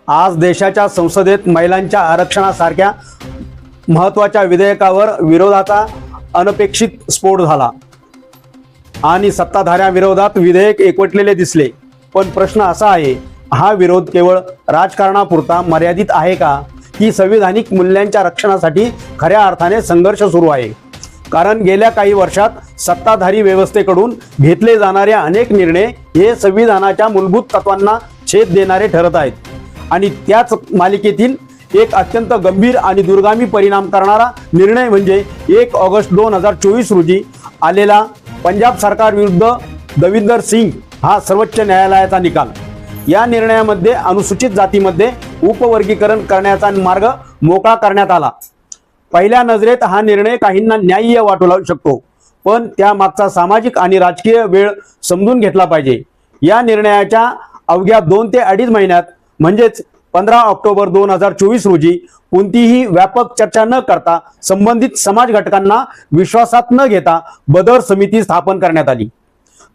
आज देशाच्या संसदेत महिलांच्या आरक्षणासारख्या महत्त्वाच्या विधेयकावर विरोधाचा अनपेक्षित स्फोट झाला आणि सत्ताधाऱ्यांविरोधात विधेयक एकवटलेले दिसले। पण प्रश्न असा आहे, हा विरोध केवळ राजकारणापुरता मर्यादित आहे का, की संविधानिक मूल्यांच्या रक्षणासाठी खऱ्या अर्थाने संघर्ष सुरू आहे? कारण गेल्या काही वर्षात सत्ताधारी व्यवस्थेकडून घेतले जाणारे अनेक निर्णय हे संविधानाच्या मूलभूत तत्वांना छेद देणारे ठरत आहेत आणि त्याच मालिकेतील एक अत्यंत गंभीर आणि दूरगामी परिणाम करणारा निर्णय म्हणजे 1 ऑगस्ट 2024 रोजी आलेला पंजाब सरकार विरुद्ध दविंदर सिंग हा सर्वोच्च न्यायालयाचा निकाल। या निर्णयामध्ये अनुसूचित जातीमध्ये उपवर्गीकरण करण्याचा मार्ग मोकळा करण्यात आला। पहिल्या नजरेत हा निर्णय काहींना न्याय्य वाटू शकतो, पण त्यामागचा सामाजिक आणि राजकीय वेळ समजून घेतला पाहिजे। या निर्णयाच्या अवघ्या 2 ते 2.5 महिन्यात म्हणजेच 15 ऑक्टोबर 2024 रोजी कोणतीही व्यापक चर्चा न करता संबंधित समाज घटकांना विश्वासात न घेता बदर समिती स्थापन करण्यात आली।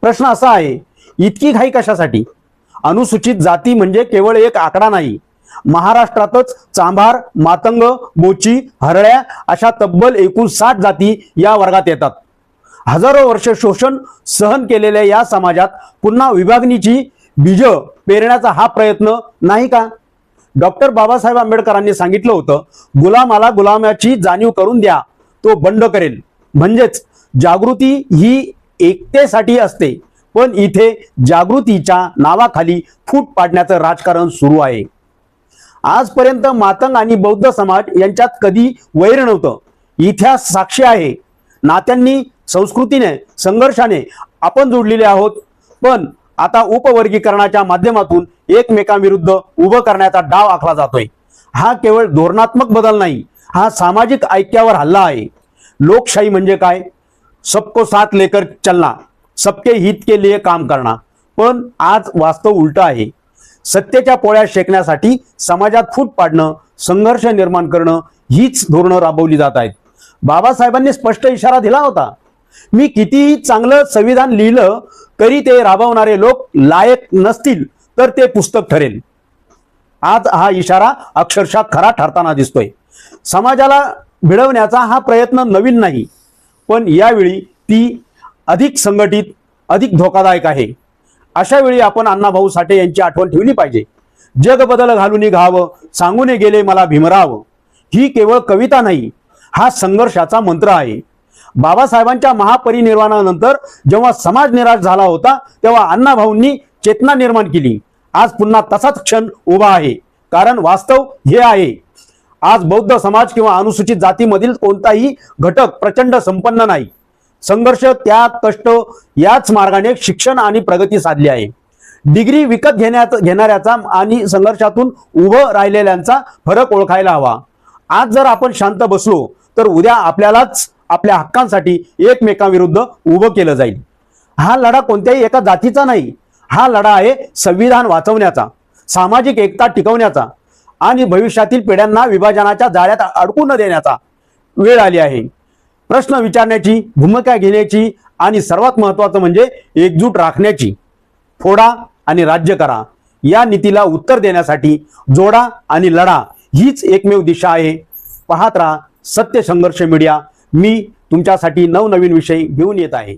प्रश्न असा आहे, इतकी घाई कशासाठी? अनुसूचित जाती म्हणजे केवळ एक आकडा नाही। महाराष्ट्रातच चांभार, मातंग, मोची, हरळ्या अशा तब्बल एकूण 60 जाती या वर्गात येतात। हजारो वर्ष शोषण सहन केलेल्या या समाजात पुन्हा विभागणीची बीज पेरण्याचा हा प्रयत्न नाही का? डॉक्टर बाबासाहेब आंबेडकरांनी सांगितलं होतं, गुलामाला गुलामाची जाणीव करून द्या, तो बंड करेल। म्हणजेच जागृती ही एकतेसाठी असते, पण इथे जागृतीच्या नावाखाली फूट पाडण्याचं राजकारण सुरू आहे। आजपर्यंत मातंग आणि बौद्ध समाज यांच्यात कधी वैर नव्हतं। इतिहास साक्षी आहे, नात्यांनी, संस्कृतीने, संघर्षाने आपण जोडलेले आहोत। पण आता उपवर्गीकरणाच्या माध्यमातून एकमेकांविरुद्ध उभं करण्याचा डाव आखला जातोय। हा केवळ धोरणात्मक बदल नाही, हा सामाजिक ऐक्यावर हल्ला आहे। लोकशाही म्हणजे काय? सबको साथ लेकर चलना, सबके हित के लिए काम करना। पण आज वास्तव उलट आहे। सत्तेच्या पोळ्या शेकण्यासाठी समाजात फूट पाडणं, संघर्ष निर्माण करणं हीच धोरणं राबवली जात आहेत। बाबासाहेबांनी स्पष्ट इशारा दिला होता, मी कितीही चांगलं संविधान लिहिलं तरी ते राबवणारे लोक लायक नसतील तर ते पुस्तक ठरेल। आज हा इशारा अक्षरशः खरा ठरताना दिसतोय। समाजाला भिडवण्याचा हा प्रयत्न नवीन नाही, पण यावेळी ती अधिक संघटित, अधिक धोकादायक आहे। अशा वेळी आपण अण्णाभाऊ साठे यांची आठवण ठेवली पाहिजे। जग बदल घालून घावं, सांगून गेले मला भीमराव। ही केवळ कविता नाही, हा संघर्षाचा मंत्र आहे। बाबासाहेबांच्या महापरिनिर्वाणानंतर जेव्हा समाज निराश झाला होता, तेव्हा अण्णाभाऊंनी चेतना निर्माण केली। आज पुन्हा तसाच क्षण उभा आहे, कारण वास्तव हे आहे, आज बौद्ध समाज किंवा अनुसूचित जातीमधील कोणताही घटक प्रचंड संपन्न नाही। संघर्ष, त्याग, कष्ट याच मार्गाने शिक्षण आणि प्रगती साधली आहे। डिग्री विकत घेणाऱ्याचा आणि संघर्षातून उभं राहिलेल्यांचा फरक ओळखायला हवा। आज जर आपण शांत बसलो तर उद्या आपल्यालाच आपल्या हक्कांसाठी एकमेकांविरुद्ध उभं केलं जाईल। हा लढा कोणत्याही एका जातीचा नाही, हा लढा आहे संविधान वाचवण्याचा, सामाजिक एकता टिकवण्याचा आणि भविष्यातील पिढ्यांना विभाजनाच्या जाळ्यात अडकू न देण्याचा। वेळ आली आहे प्रश्न विचारण्याची, भूमिका घेण्याची आणि सर्वात महत्त्वाचं म्हणजे एकजूट राखण्याची। फोडा आणि राज्य करा या नीतीला उत्तर देण्यासाठी जोडा आणि लढा हीच एकमेव दिशा आहे। पाहत राहा सत्य संघर्ष मीडिया। मी तुमच्यासाठी नवनवीन विषय घेऊन येत आहे।